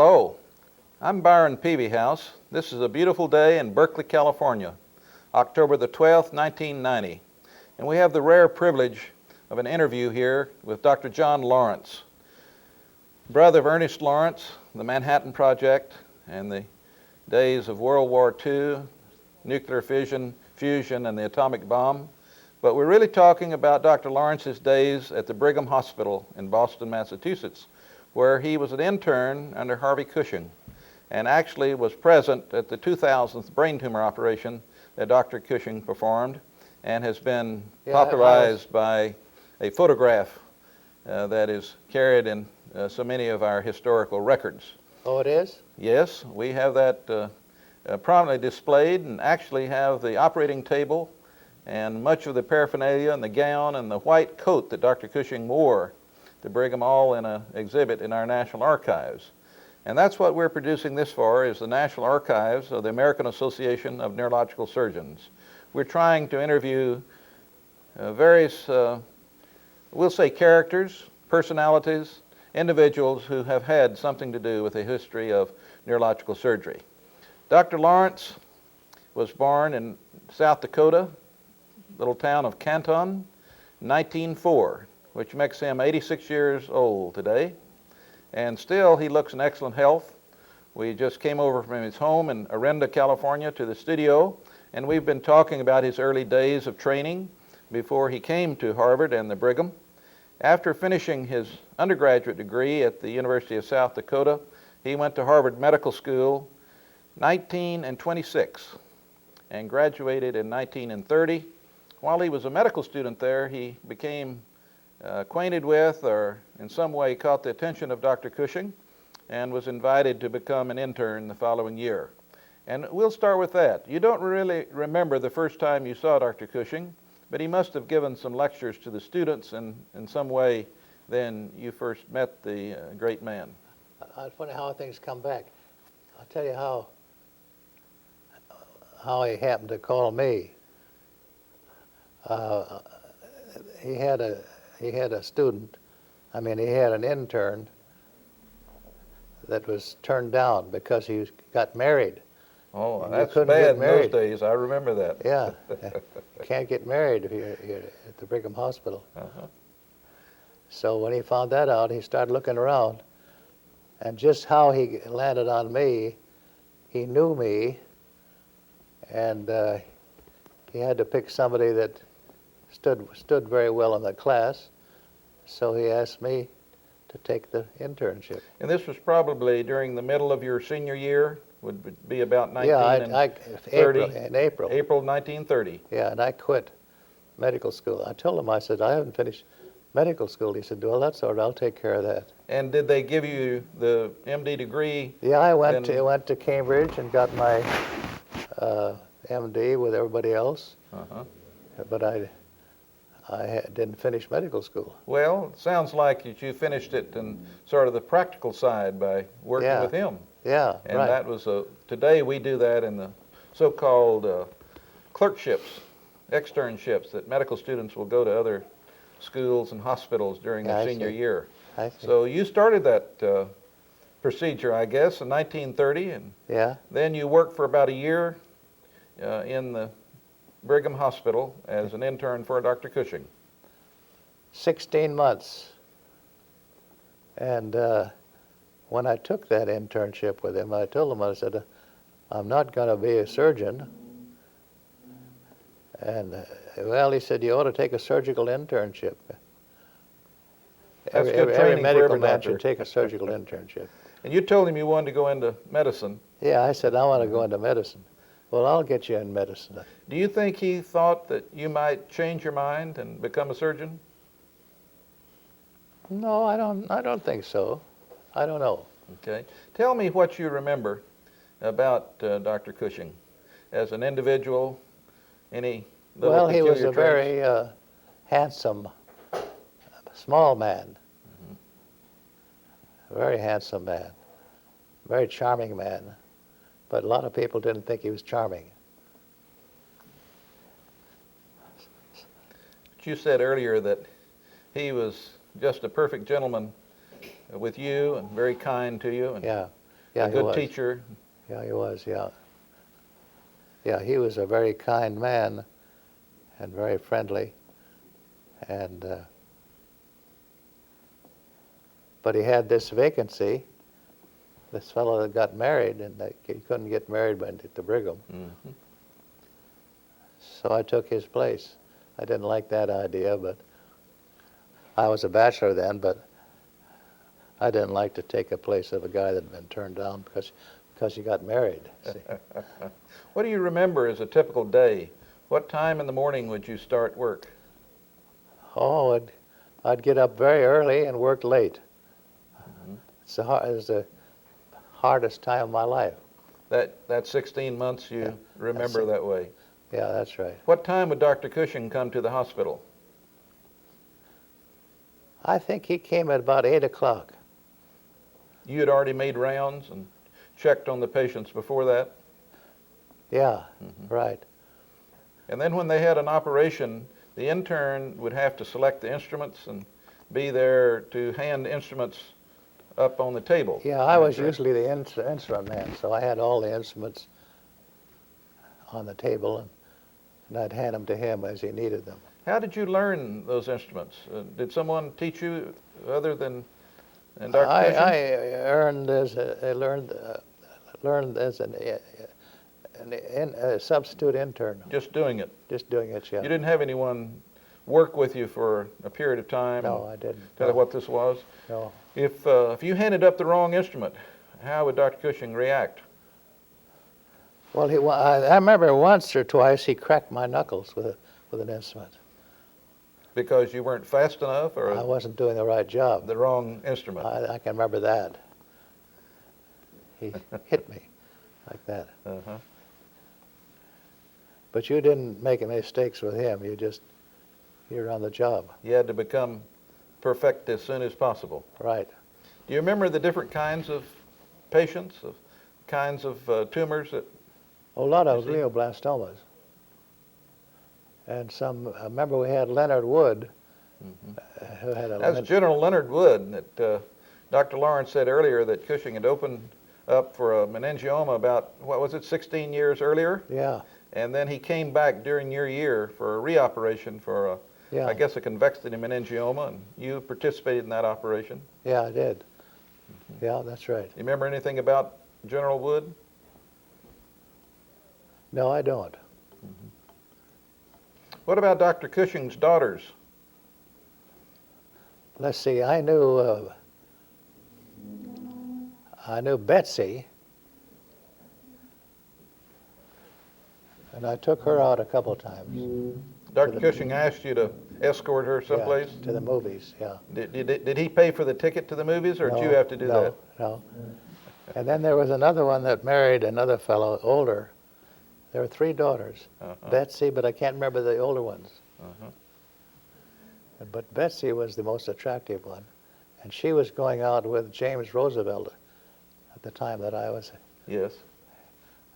Hello, I'm Byron Pevehouse. This is a beautiful day in Berkley, California, October the 12th, 1990. And we have the rare privilege of an interview here with Dr. John Lawrence, brother of Ernest Lawrence, the Manhattan Project, and the days of World War II, nuclear fusion, and the atomic bomb. But we're really talking about Dr. Lawrence's days at the Brigham Hospital in Boston, Massachusetts, where he was an intern under Harvey Cushing and actually was present at the 2000th brain tumor operation that Dr. Cushing performed, and has been popularized by a photograph that is carried in so many of our historical records. Oh, it is? Yes, we have that prominently displayed, and actually have the operating table and much of the paraphernalia and the gown and the white coat that Dr. Cushing wore to Brigham, all in an exhibit in our National Archives. And that's what we're producing this for, is the National Archives of the American Association of Neurological Surgeons. We're trying to interview various, we'll say, characters, personalities, individuals who have had something to do with the history of neurological surgery. Dr. Lawrence was born in South Dakota, little town of Canton, 1904, which makes him 86 years old today. And still, he looks in excellent health. We just came over from his home in Orinda, California, to the studio, and we've been talking about his early days of training before he came to Harvard and the Brigham. After finishing his undergraduate degree at the University of South Dakota, he went to Harvard Medical School 1926 and graduated in 1930. While he was a medical student there, he became acquainted with, or in some way caught the attention of Dr. Cushing, and was invited to become an intern the following year. And we'll start with that. You don't really remember the first time you saw Dr. Cushing, but he must have given some lectures to the students, and in some way then you first met the great man. It's funny how things come back. I'll tell you how he happened to call me. He had a student, he had an intern that was turned down because he got married. Oh, that's bad in those days. I remember that. Yeah, you can't get married if you're at the Brigham Hospital. Uh-huh. So when he found that out, he started looking around, and just how he landed on me, he knew me, and he had to pick somebody that stood very well in the class, so he asked me to take the internship. And this was probably during the middle of your senior year? Would be about 1930? In April. April 1930. Yeah, and I quit medical school. I told him, I said, I haven't finished medical school. He said, well, that's all right, I'll take care of that. And did they give you the MD degree? Yeah, I went to Cambridge and got my MD with everybody else. Uh-huh. But I didn't finish medical school. Well, it sounds like you finished it in sort of the practical side by working with him. Yeah, and right. That was today we do that in the so-called clerkships, externships, that medical students will go to other schools and hospitals during their senior year. I see. So you started that procedure, I guess, in 1930, and then you worked for about a year in the Brigham Hospital as an intern for Dr. Cushing. 16 months. And when I took that internship with him, I told him, I said, I'm not going to be a surgeon. And, well, he said, you ought to take a surgical internship. Every medical man should take a surgical internship. And you told him you wanted to go into medicine. Yeah, I said, I want to go into medicine. Well, I'll get you in medicine. Do you think he thought that you might change your mind and become a surgeon? No, I don't think so. I don't know. Okay. Tell me what you remember about Dr. Cushing as an individual. Any little Well, he was peculiar a very handsome, small man. A very handsome man. Very charming man. But a lot of people didn't think he was charming. You said earlier that he was just a perfect gentleman with you and very kind to you. And Yeah. Yeah, a he good was. teacher. Yeah, he was, yeah. Yeah, he was a very kind man and very friendly. And but he had this vacancy, this fellow that got married, and he couldn't get married at the Brigham. Mm-hmm. So I took his place. I didn't like that idea, but I was a bachelor then, but I didn't like to take a place of a guy that had been turned down because he got married. See? What do you remember as a typical day? What time in the morning would you start work? Oh, I'd get up very early and work late. Mm-hmm. It was the hardest time of my life. That 16 months you remember that way. Yeah, that's right. What time would Dr. Cushing come to the hospital? I think he came at about 8 o'clock. You had already made rounds and checked on the patients before that? Yeah, Mm-hmm. right. And then when they had an operation, the intern would have to select the instruments and be there to hand instruments up on the table. Yeah, I was usually the instrument man, so I had all the instruments on the table, and I'd hand them to him as he needed them. How did you learn those instruments? Did someone teach you other than Dr. Cushing? I learned as a substitute intern. Just doing it? Just doing it, yeah. You didn't have anyone work with you for a period of time? No, I didn't. Tell you what this was? No. If you handed up the wrong instrument, how would Dr. Cushing react? Well, I remember once or twice he cracked my knuckles with an instrument. Because you weren't fast enough, or I wasn't doing the right job. the wrong instrument? I can remember that. He hit me like that. Uh-huh. But you didn't make any mistakes with him. You're on the job. You had to become perfect as soon as possible. Right. Do you remember the different kinds of patients, of kinds of tumors that? A lot of You see? glioblastomas. And I remember we had Leonard Wood, who had a... That's General Leonard Wood that Dr. Lawrence said earlier that Cushing had opened up for a meningioma about, 16 years earlier? Yeah. And then he came back during your year for a reoperation for, I guess, a convexity meningioma, and you participated in that operation. Yeah, I did. Yeah, that's right. You remember anything about General Wood? No, I don't. What about Dr. Cushing's daughters? Let's see, I knew Betsy, and I took her out a couple of times. Dr. Cushing asked you to escort her someplace? Yeah, to the movies, yeah. Did he pay for the ticket to the movies, or did you have to do that? No. And then there was another one that married another fellow, older. There were 3 daughters. Betsy, but I can't remember the older ones. But Betsy was the most attractive one. And she was going out with James Roosevelt at the time that I was. Yes.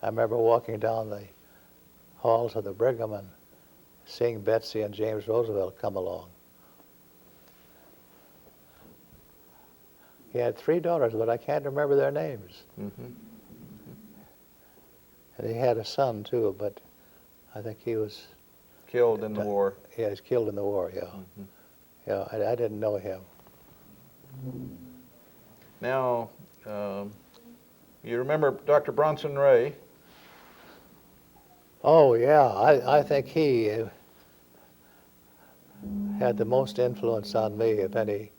I remember walking down the halls of the Brigham and seeing Betsy and James Roosevelt come along. He had 3 daughters, but I can't remember their names. Mm-hmm. And he had a son too, but I think he was Killed in the war. Yeah, he was killed in the war. Yeah, yeah. I didn't know him. Now, you remember Dr. Bronson Ray? Oh yeah, I think he had the most influence on me of any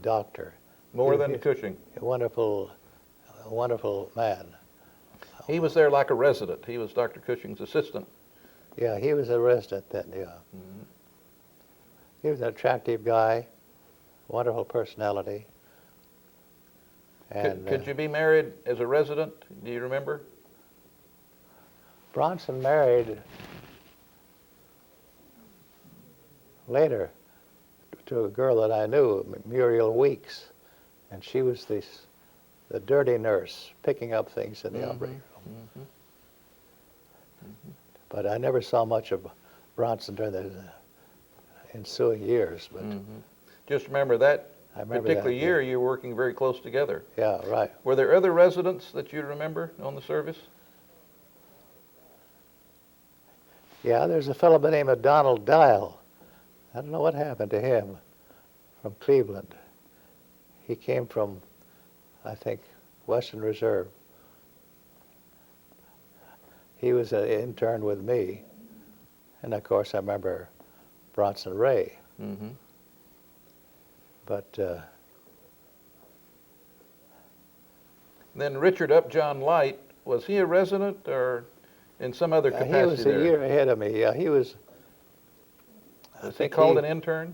doctor. More than Cushing. A wonderful man. He was there like a resident. He was Dr. Cushing's assistant. Yeah, he was a resident then, yeah. He was an attractive guy, wonderful personality. And Could you be married as a resident? Do you remember? Bronson married later to a girl that I knew, Muriel Weeks, and she was the dirty nurse picking up things in the operating room. But I never saw much of Bronson during the ensuing years. But Just remember that I remember particular that, yeah. year you were working very close together. Yeah, right. Were there other residents that you remember on the service? Yeah, there's a fellow by the name of Donald Dial. I don't know what happened to him, from Cleveland. He came from, I think, Western Reserve. He was an intern with me. And of course, I remember Bronson Ray. Mm-hmm. But Then Richard Upjohn Light, was he a resident or in some other capacity he was there? a year ahead of me. Yeah, he was. Was he called an intern?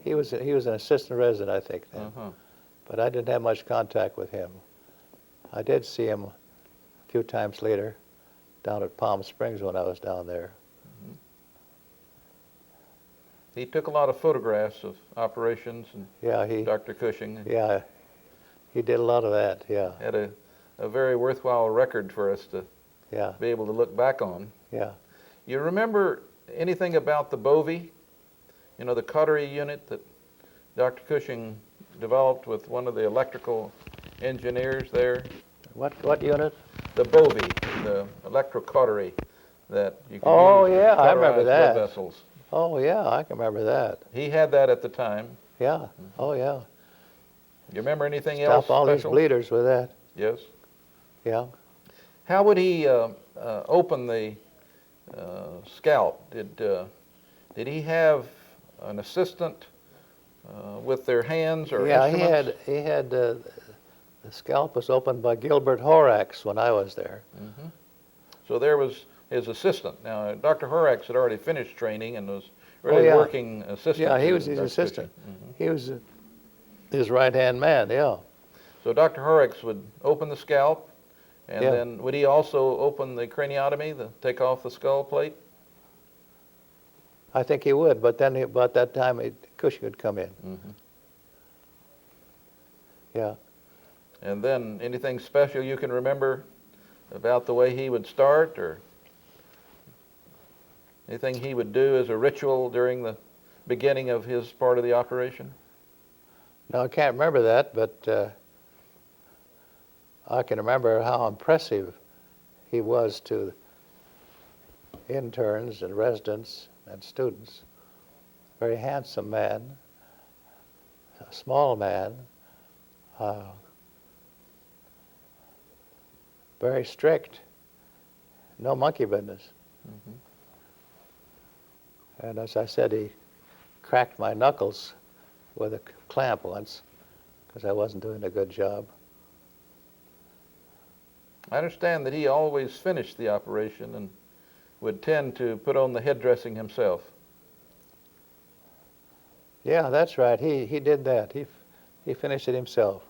He was an assistant resident, I think, then. Uh-huh. But I didn't have much contact with him. I did see him a few times later down at Palm Springs when I was down there. He took a lot of photographs of operations and Yeah, Dr. Cushing. yeah, he did a lot of that. Yeah, Had a very worthwhile record for us to yeah, be able to look back on. yeah. You remember anything about the Bovie? You know, the cautery unit that Dr. Cushing developed with one of the electrical engineers there? What unit? The Bovie, the electrocautery that you can Oh, use yeah, to I remember cauterize that. blood vessels. Oh yeah, I can remember that. He had that at the time. Yeah. Oh yeah. You remember anything else Stop all these special? bleeders with that. Yes. Yeah. How would he open the scalp? Did he have an assistant with their hands or Yeah, instruments? he had the scalp was opened by Gilbert Horax when I was there. Mm-hmm. So there was his assistant. Now, Dr. Horax had already finished training and was really yeah. working assistant. Yeah, he to was his Dr. assistant. Cushing. Mhm. He was his right-hand man, yeah. So Dr. Horax would open the scalp, and Yeah. then would he also open the craniotomy, take off the skull plate? I think he would, but then about that time Cushing would come in. Mm-hmm. Yeah. And then anything special you can remember about the way he would start, or anything he would do as a ritual during the beginning of his part of the operation? No, I can't remember that, but I can remember how impressive he was to interns and residents and students. Very handsome man, a small man, very strict, no monkey business. Mm-hmm. And as I said, he cracked my knuckles with a clamp once because I wasn't doing a good job. I understand that he always finished the operation and would tend to put on the head dressing himself. Yeah, that's right. He did that. He finished it himself.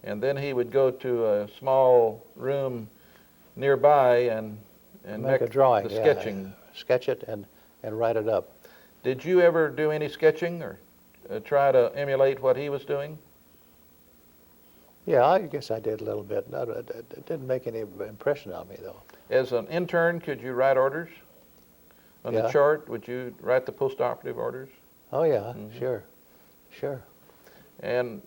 And then he would go to a small room nearby and Make a drawing. the yeah, sketching. Sketch it and write it up. Did you ever do any sketching or try to emulate what he was doing? Yeah, I guess I did a little bit. No, it didn't make any impression on me, though. As an intern, could you write orders? On the Yeah. chart, would you write the post-operative orders? Oh, yeah, Mhm. sure. And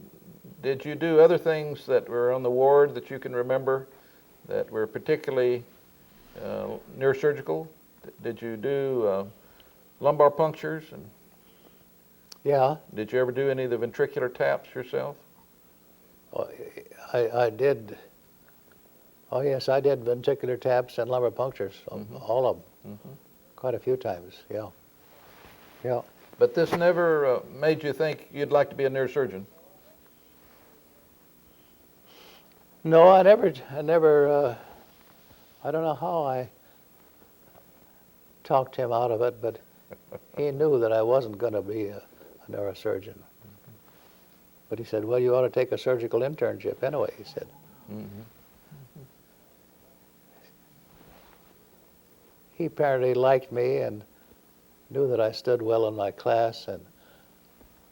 did you do other things that were on the ward that you can remember that were particularly neurosurgical? Did you do lumbar punctures? And Yeah, did you ever do any of the ventricular taps yourself? I did. Oh, yes, I did ventricular taps and lumbar punctures, all of them, quite a few times, yeah. Yeah. But this never made you think you'd like to be a neurosurgeon? No, I never, I don't know how I talked him out of it, but he knew that I wasn't going to be a neurosurgeon. But he said, well, you ought to take a surgical internship anyway, he said. Mm-hmm. He apparently liked me and knew that I stood well in my class,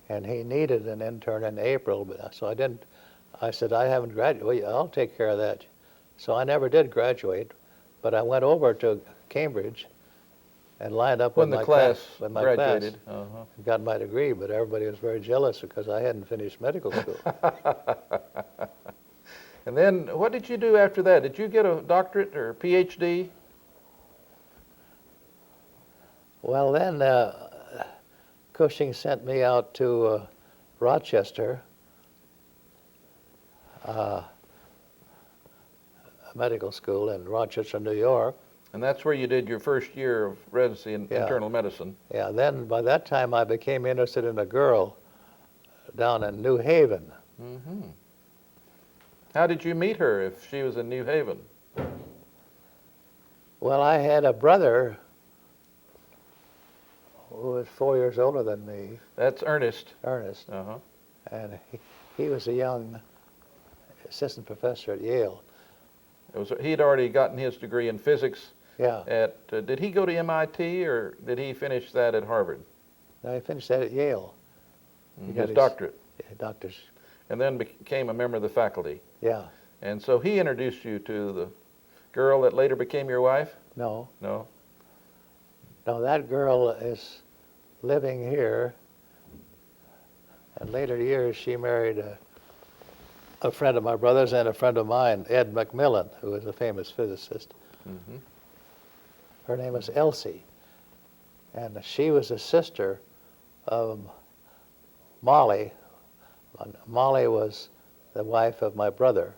and he needed an intern in April, so I said, I haven't graduated. Well, I'll take care of that. So I never did graduate, but I went over to Cambridge and lined up When with the my class with my graduated. class. Got my degree, but everybody was very jealous because I hadn't finished medical school. And then what did you do after that? Did you get a doctorate or a PhD? Well, then Cushing sent me out to Rochester, medical school in Rochester, New York. And that's where you did your first year of residency in Yeah. internal medicine. Yeah, then by that time I became interested in a girl down in New Haven. Mm-hmm. How did you meet her if she was in New Haven? Well, I had a brother who was 4 years older than me, That's Ernest. Ernest, Uh-huh. and he was a young assistant professor at Yale. He'd already gotten his degree in physics Yeah, at, did he go to MIT or did he finish that at Harvard? no, he finished that at Yale. He got His doctorate. Doctor's, And then became a member of the faculty. yeah, And so he introduced you to the girl that later became your wife? no, No? that girl is living here. In later years, she married a friend of my brother's and a friend of mine, Ed McMillan, who was a famous physicist. Mm-hmm. Her name was Elsie, and she was a sister of Molly. Molly was the wife of my brother,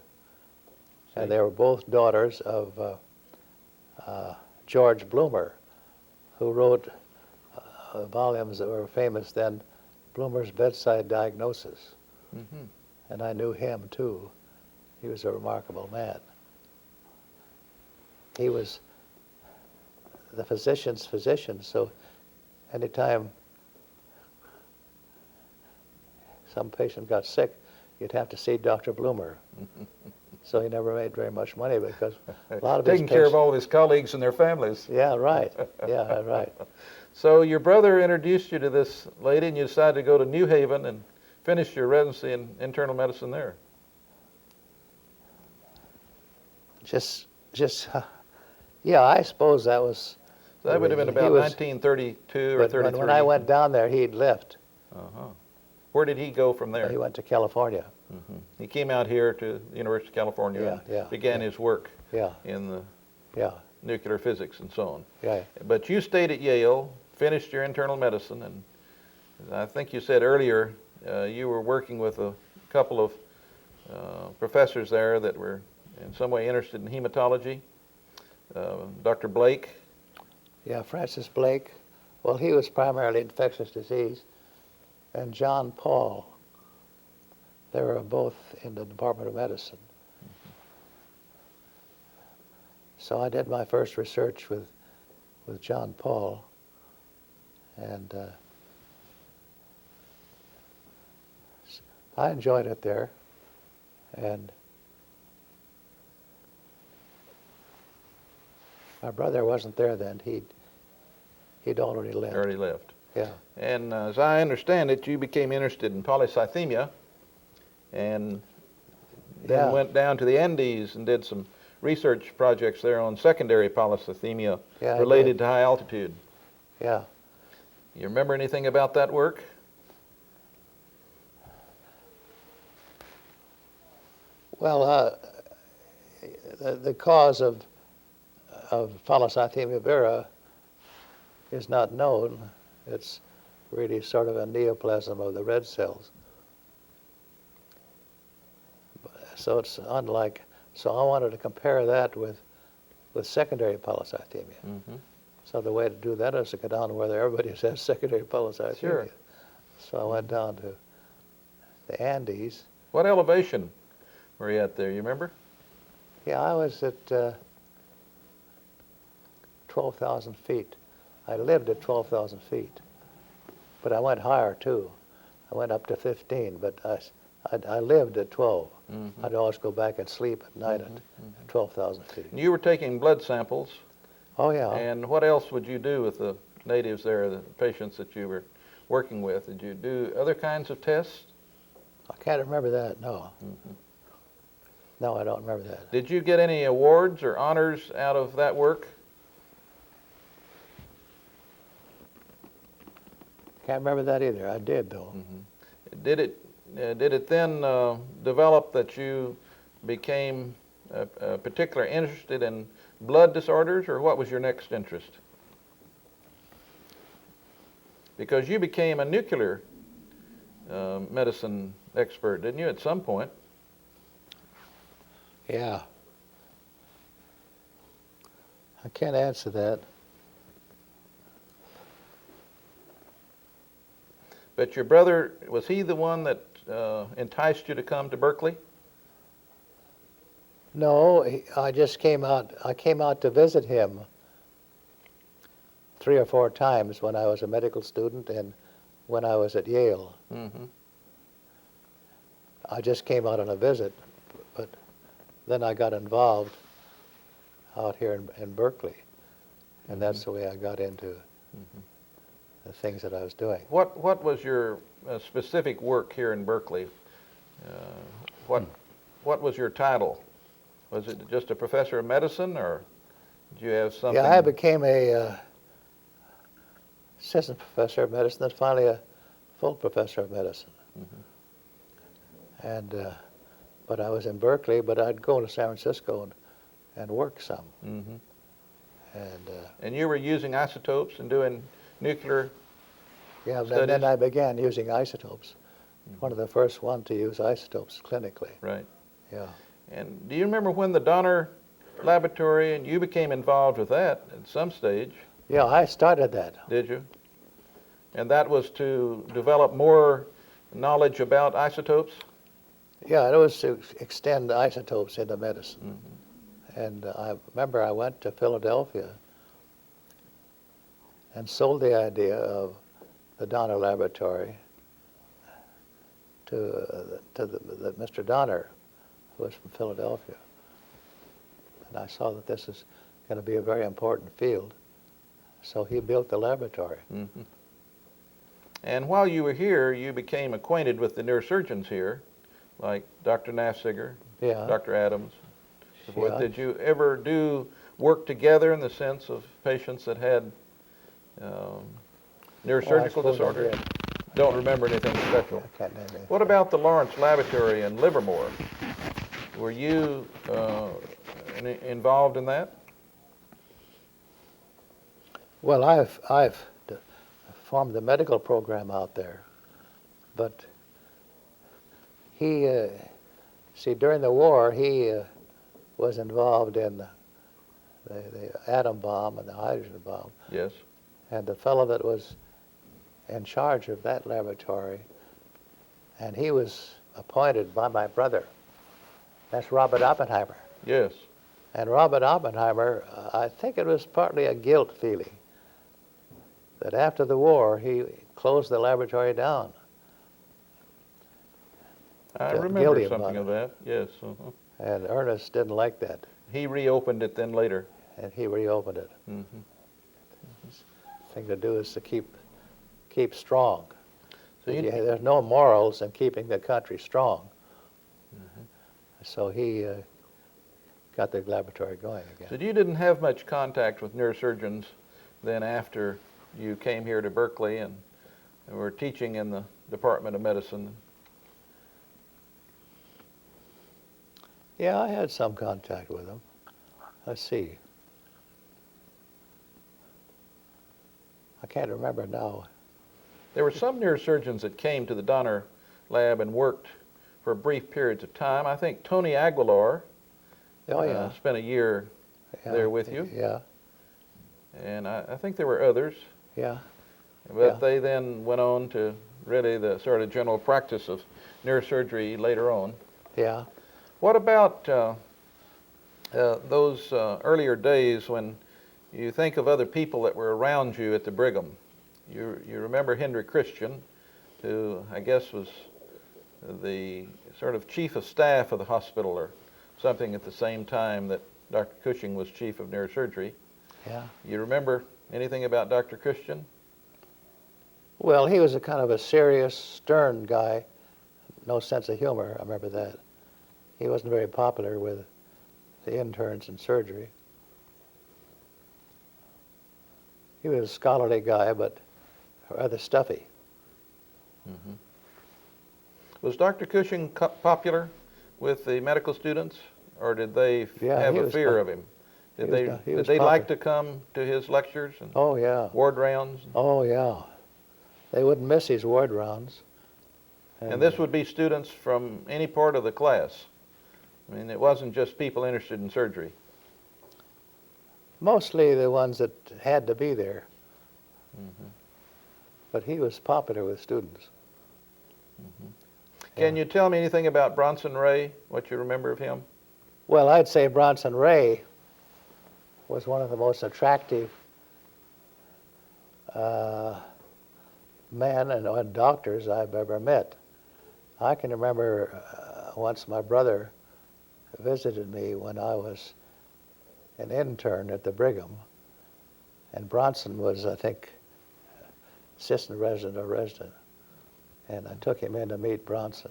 and they were both daughters of George Bloomer, who wrote volumes that were famous then, Bloomer's Bedside Diagnosis. Mm-hmm. And I knew him too. He was a remarkable man. He was the physician's physician, so anytime some patient got sick, you'd have to see Dr. Bloomer. So he never made very much money because a lot of his Taking care of all of his colleagues and their families. Yeah, right. Yeah, right. So your brother introduced you to this lady and you decided to go to New Haven and finish your residency in internal medicine there. Yeah, I suppose that was. So that would have been about 1932 or But 33. when I went down there, he'd left. Uh-huh. Where did he go from there? He went to California. Mm-hmm. He came out here to the University of California and began his work in the nuclear physics and so on. Yeah. But you stayed at Yale, finished your internal medicine, and I think you said earlier you were working with a couple of professors there that were in some way interested in hematology. Dr. Blake. Yeah, Francis Blake. Well, he was primarily infectious disease. And John Paul. They were both in the Department of Medicine. Mm-hmm. So I did my first research with John Paul. And I enjoyed it there. And my brother wasn't there then. He'd already left. Already left. Yeah. And as I understand it, you became interested in polycythemia and then went down to the Andes and did some research projects there on secondary polycythemia related to high altitude. Yeah. You remember anything about that work? Well, the cause of polycythemia vera is not known. It's really sort of a neoplasm of the red cells. So it's unlike, so I wanted to compare that with secondary polycythemia. Mm-hmm. So the way to do that is to go down to where everybody has secondary polycythemia. Sure. So I went down to the Andes. What elevation were you at there, you remember? Yeah, I was at 12,000 feet. I lived at 12,000 feet, but I went higher too. I went up to 15, but I lived at 12. Mm-hmm. I'd always go back and sleep at night at 12,000 feet. And you were taking blood samples. Oh, yeah. And what else would you do with the natives there, the patients that you were working with? Did you do other kinds of tests? I can't remember that, no. Mm-hmm. No, I don't remember that. Did you get any awards or honors out of that work? Can't remember that either. I did, though. Did it then develop that you became particularly interested in blood disorders, or what was your next interest? Because you became a nuclear medicine expert, didn't you, at some point? Yeah. I can't answer that. But your brother, was he the one that enticed you to come to Berkeley? No, I just came out. I came out to visit him 3 or 4 times when I was a medical student and when I was at Yale. Mm-hmm. I just came out on a visit, but then I got involved out here in Berkeley, and that's the way I got into the things that I was doing. What was your specific work here in Berkeley? What was your title? Was it just a professor of medicine, or did you have something? Yeah, I became a assistant professor of medicine, then finally a full professor of medicine. And but I was in Berkeley, but I'd go to San Francisco and work some. And you were using isotopes and doing nuclear yeah, studies? then I began using isotopes. One of the first one to use isotopes clinically. Right. Yeah. And do you remember when the Donner Laboratory, and you became involved with that at some stage? Yeah, I started that. Did you? And that was to develop more knowledge about isotopes? Yeah, it was to extend isotopes into medicine. And I remember I went to Philadelphia and sold the idea of the Donner Laboratory to the Mr. Donner, who was from Philadelphia. And I saw that this is going to be a very important field. So he built the laboratory. And while you were here, you became acquainted with the neurosurgeons here, like Dr. Nafziger, Yeah. Dr. Adams, so forth. Yeah. Did you ever do work together in the sense of patients that had neurosurgical suppose I disorders? did. Don't remember anything special. I can't name anything. What about the Lawrence Laboratory in Livermore? Were you involved in that? Well, I've formed the medical program out there, but he, see, during the war, he was involved in the atom bomb and the hydrogen bomb, Yes. and the fellow that was in charge of that laboratory, and he was appointed by my brother. That's Robert Oppenheimer. Yes. And Robert Oppenheimer, I think it was partly a guilt feeling that after the war he closed the laboratory down. I Guilty remember about something it. of that. Yes. And Ernest didn't like that, He reopened it then later. and he reopened it. The thing to do is to keep strong. So you, There's no morals in keeping the country strong. So he got the laboratory going again. so you didn't have much contact with neurosurgeons then after you came here to Berkeley and were teaching in the Department of Medicine? Yeah, I had some contact with him. Let's see. I can't remember now. There were some neurosurgeons that came to the Donner Lab and worked for brief periods of time. I think Tony Aguilar Oh, yeah. spent a year Yeah, there with you. Yeah, And I think there were others. yeah. But Yeah. they then went on to really the sort of general practice of neurosurgery later on. Yeah. What about those earlier days when you think of other people that were around you at the Brigham? You remember Henry Christian, who I guess was the sort of chief of staff of the hospital or something at the same time that Dr. Cushing was chief of neurosurgery. Yeah. You remember anything about Dr. Christian? Well, he was a kind of a serious, stern guy, no sense of humor. I remember that. He wasn't very popular with the interns in surgery. He was a scholarly guy, but rather stuffy. Was Dr. Cushing popular with the medical students, or did they Yeah, have he a was fear pop- of him? Did he they was- he did was they like popular. to come to his lectures and Oh, yeah. ward rounds? Oh, yeah. They wouldn't miss his ward rounds. And this would be students from any part of the class. I mean, it wasn't just people interested in surgery. Mostly the ones that had to be there. But he was popular with students. Can Yeah. you tell me anything about Bronson Ray, what you remember of him? Well, I'd say Bronson Ray was one of the most attractive men and doctors I've ever met. I can remember once my brother visited me when I was an intern at the Brigham, and Bronson was, I think, assistant resident or resident, and I took him in to meet Bronson.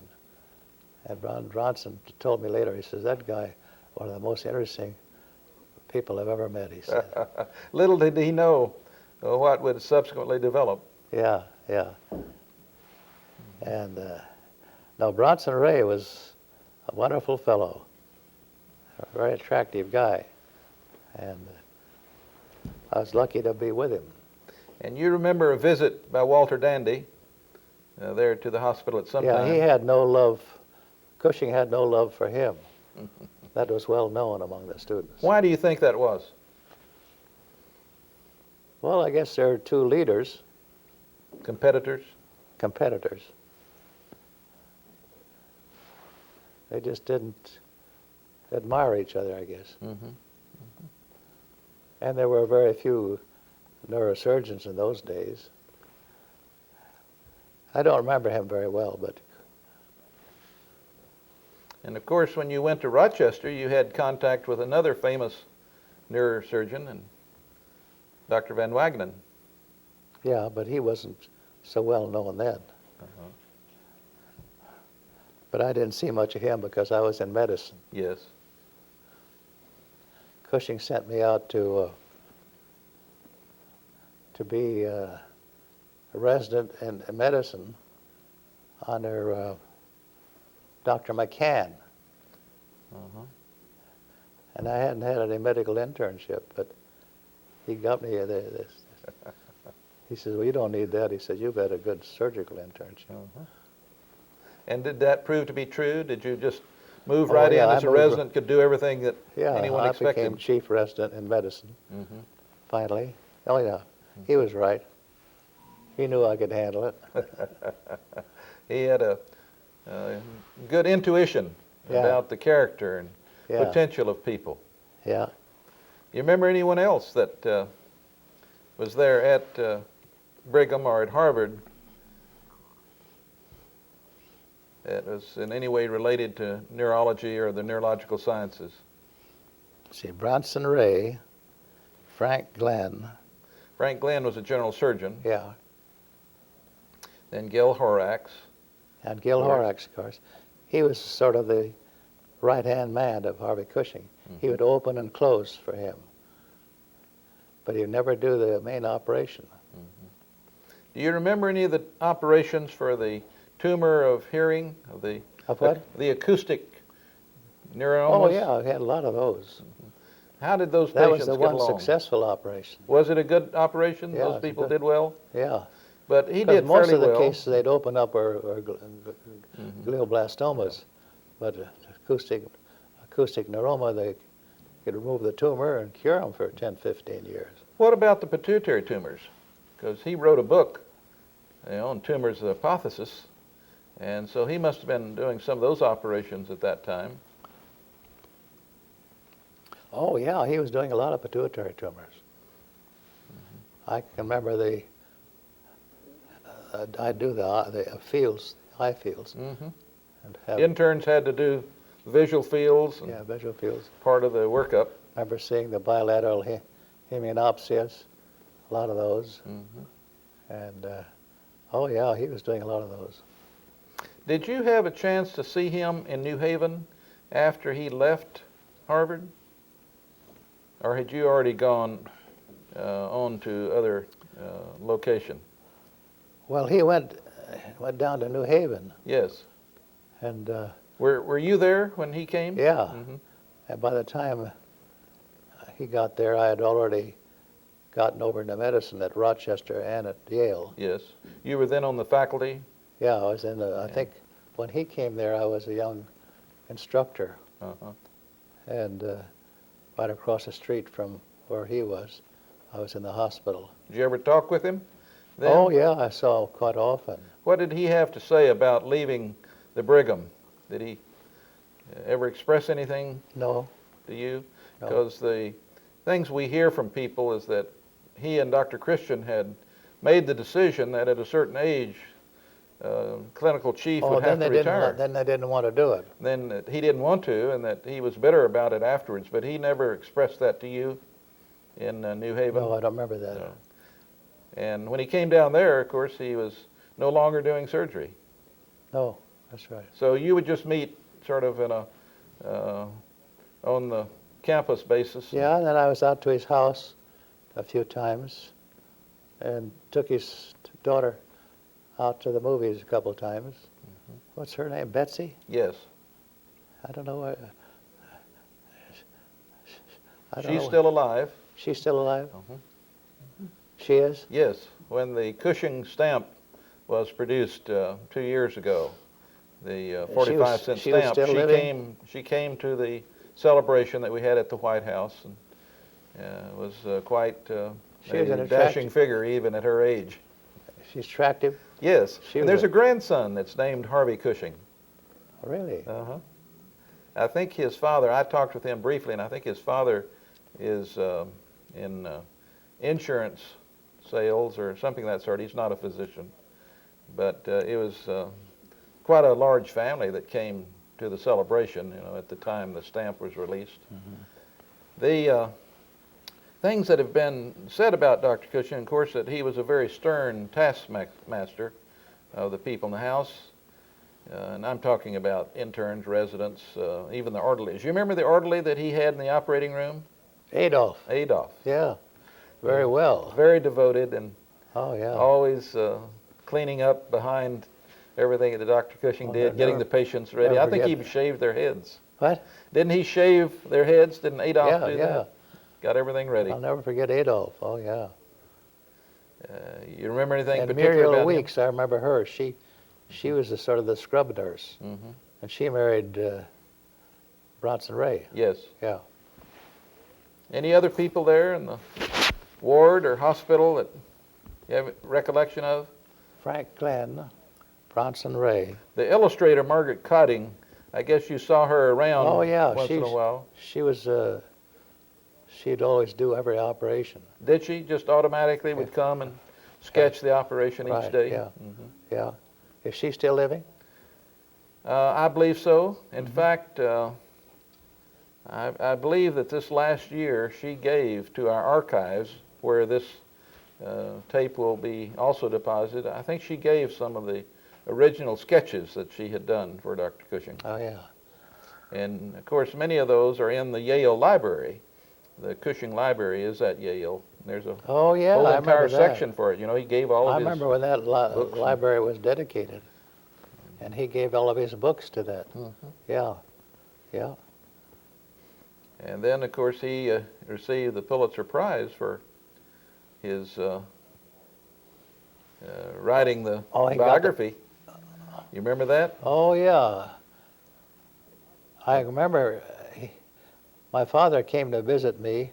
And Bronson told me later, he says, that guy, one of the most interesting people I've ever met, he said. Little did he know what would subsequently develop. Yeah, yeah. And no, Bronson Ray was a wonderful fellow, a very attractive guy, and I was lucky to be with him. And you remember a visit by Walter Dandy there to the hospital at some Yeah, time. he had no love, Cushing had no love for him. That was well known among the students. Why do you think that was? Well, I guess there are two leaders, Competitors? competitors. They just didn't admire each other, I guess. And there were very few neurosurgeons in those days. I don't remember him very well, but And of course, when you went to Rochester, you had contact with another famous neurosurgeon, and Dr. Van Wagenen. yeah, but he wasn't so well known then. But I didn't see much of him because I was in medicine. Yes. Cushing sent me out to be a resident in medicine under Dr. McCann. And I hadn't had any medical internship, but he got me this. He says, well, you don't need that. He said, you've had a good surgical internship. And did that prove to be true? Did you just move Oh, right yeah, in I as a moved resident, could do everything that Yeah, anyone I expected? became chief resident in medicine, finally. Oh, yeah, he was right. He knew I could handle it. He had a good intuition Yeah. about the character and Yeah. potential of people. Yeah. You remember anyone else that was there at Brigham or at Harvard that was in any way related to neurology or the neurological sciences? See, Bronson Ray, Frank Glenn, Frank Glenn was a general surgeon. yeah, Then Gil Horax. and Gil Right. Horax, of course. He was sort of the right-hand man of Harvey Cushing. He would open and close for him, but he would never do the main operation. Do you remember any of the operations for the tumor of hearing, of the Of what? the acoustic neuromas? Oh, yeah, we had a lot of those. How did those That was patients the get one along? successful operation. Was it a good operation? Yeah, Those it's people good. did well, Yeah. but he Because did most fairly of the well. cases they'd open up were glioblastomas, but acoustic neuroma, they could remove the tumor and cure them for 10, 15 years. What about the pituitary tumors? Because he wrote a book on tumors of the hypothesis, and so he must have been doing some of those operations at that time. Oh, yeah, he was doing a lot of pituitary tumors. I can remember I'd do the fields, eye fields. And have, Interns had to do visual fields and yeah, visual fields. part of the workup. I remember seeing the bilateral hemianopsias, a lot of those. And, oh, yeah, he was doing a lot of those. Did you have a chance to see him in New Haven after he left Harvard? Or had you already gone on to other location? Well, he went went down to New Haven. Yes. And Were you there when he came? yeah, Mm-hmm. and by the time he got there, I had already gotten over into medicine at Rochester and at Yale. Yes. You were then on the faculty? Yeah, I was in the, I think when he came there, I was a young instructor. Uh-huh. And right across the street from where he was, I was in the hospital. Did you ever talk with him then? Oh, yeah, I saw him quite often. What did he have to say about leaving the Brigham? Did he ever express anything No, to you? No. Because the things we hear from people is that he and Dr. Christian had made the decision that at a certain age, clinical chief would have to retire. Then they didn't want to do it. Then that he didn't want to, and that he was bitter about it afterwards. But he never expressed that to you in New Haven? No, I don't remember that. No. And when he came down there, of course, he was no longer doing surgery. No, that's right. So you would just meet sort of in a on the campus basis. Yeah, and then I was out to his house a few times and took his daughter out to the movies a couple of times. Mm-hmm. What's her name? Betsy? Yes. I don't know. She's still alive. She's still alive? Uh-huh. She is? Yes. When the Cushing stamp was produced 2 years ago, the 45-cent she was stamp, still living? she came to the celebration that we had at the White House, and was quite She was an a attractive- dashing figure even at her age. She's attractive? Yes. She And was there's a- a grandson that's named Harvey Cushing. Really? Uh-huh. I think his father, I talked with him briefly, and I think his father is in insurance sales or something of that sort. He's not a physician. But it was quite a large family that came to the celebration, at the time the stamp was released. Mm-hmm. The things that have been said about Dr. Cushing, of course, that he was a very stern taskmaster of the people in the house. And I'm talking about interns, residents, even the orderlies. You remember the orderly that he had in the operating room? Adolf. Adolf. Yeah, very well. Very devoted and Oh, yeah. always cleaning up behind everything that Dr. Cushing did, getting the patients ready. never I think he forget. shaved their heads. What? Didn't he shave their heads? Didn't Adolf Yeah, do yeah. that? Got everything ready. I'll never forget Adolf. Oh, yeah. You remember anything And particular Muriel about Weeks, I remember her. She was the sort of the scrub nurse. him? Hmm. And she married Bronson Ray. Yes. Yeah. Any other people there in the ward or hospital that you have recollection of? Frank Glenn, Bronson Ray. The illustrator, Margaret Cotting, I guess you saw her around Oh, yeah. once in a while. She was, she'd always do every operation. Did she? Just automatically would come and sketch the operation each Right, day? yeah. Mhm. Yeah. Is she still living? I believe so. In fact, I believe that this last year she gave to our archives, where this tape will be also deposited, I think she gave some of the original sketches that she had done for Dr. Cushing. Oh, yeah. And of course, many of those are in the Yale Library. The Cushing Library is at Yale. There's a Oh, yeah, whole I entire remember that. section for it. He gave all of I his remember when that books and- library was dedicated. And he gave all of his books to that. Mhm. Yeah. Yeah. And then, of course, he received the Pulitzer Prize for his writing the Oh, he got biography. You remember that? Oh, yeah. I remember my father came to visit me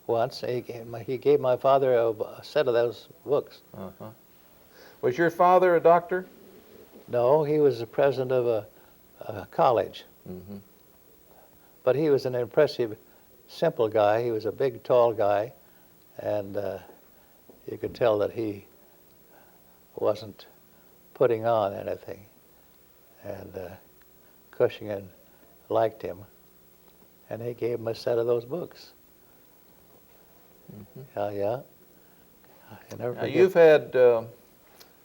once. He gave my father a set of those books. Uh-huh. Was your father a doctor? No, he was the president of a college. Mm-hmm. But he was an impressive, simple guy. He was a big, tall guy. And you could tell that he wasn't putting on anything. And Cushing liked him. And he gave him a set of those books. Mm-hmm. Yeah. I never Now, forget. you've had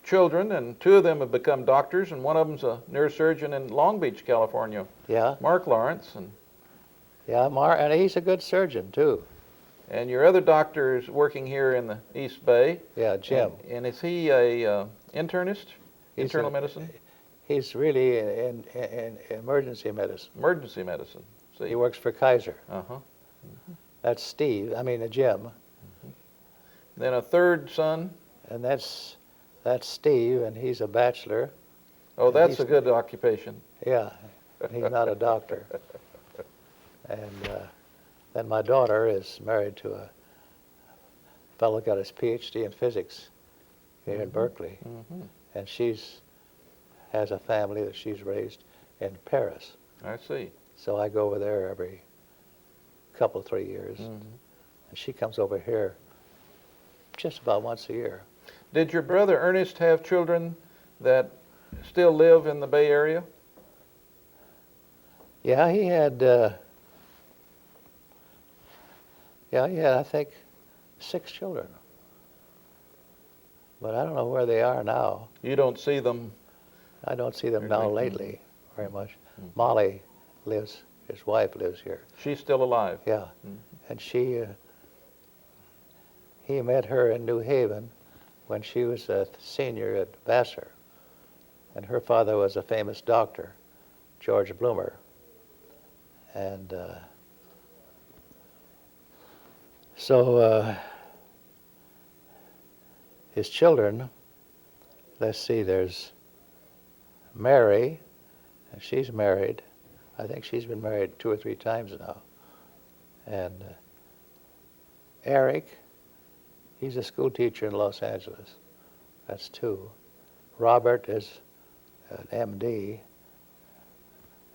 children, and two of them have become doctors, and one of them's a neurosurgeon in Long Beach, California, Yeah, Mark Lawrence. and he's a good surgeon, too. And your other doctor is working here in the East Bay. Yeah, Jim. And is he a internist? Internal medicine? He's really in emergency medicine. Emergency medicine. See. He works for Kaiser. Uh-huh. That's Steve, Jim. Then a third son. And that's Steve, and he's a bachelor. Oh, that's a good occupation. Yeah, he's not a doctor. And then my daughter is married to a fellow who got his PhD in physics here in Berkeley. And has a family that she's raised in Paris. I see. So I go over there every couple, 3 years. And she comes over here just about once a year. Did your brother Ernest have children that still live in the Bay Area? Yeah, he had, I think, 6 children. But I don't know where they are now. You don't see them? I don't see them now lately very much. Molly lives, his wife lives here. She's still alive? Yeah. And he met her in New Haven when she was a senior at Vassar. And her father was a famous doctor, George Bloomer. And so his children, let's see, there's Mary, and she's married. I think she's been married 2 or 3 times now. And Eric, he's a school teacher in Los Angeles. That's 2. Robert is an MD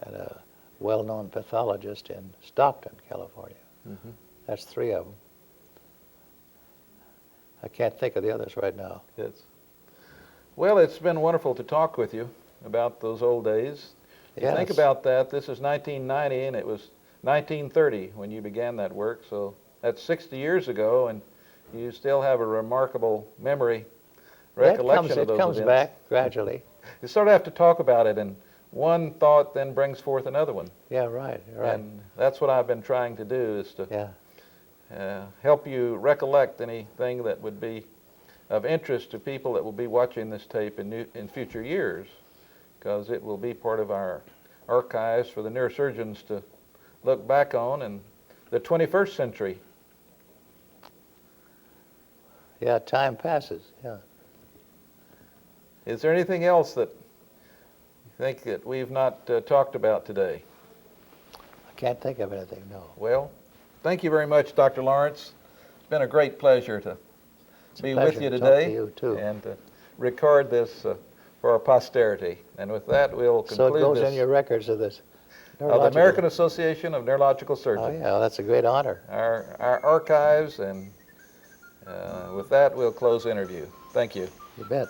and a well-known pathologist in Stockton, California. That's 3 of them. I can't think of the others right now. Yes. Well, it's been wonderful to talk with you about those old days. Yes. Think about that. This is 1990, and it was 1930 when you began that work. So that's 60 years ago, and you still have a remarkable memory, recollection of those It comes events. back gradually. You sort of have to talk about it, and one thought then brings forth another one. Yeah, right, right. And that's what I've been trying to do, is to Yeah. help you recollect anything that would be of interest to people that will be watching this tape in future years, because it will be part of our archives for the neurosurgeons to look back on in the 21st century. Yeah, time passes, yeah. Is there anything else that you think that we've not talked about today? I can't think of anything, no. Well, thank you very much, Dr. Lawrence. It's been a great pleasure to be with you to today talk to you, too. and to record this for our posterity. And with that, we'll conclude So it goes this in your records of this. of the American Association of Neurological Oh, Surgeons. yeah, that's a great honor. Our archives, and with that, we'll close the interview. Thank you. You bet.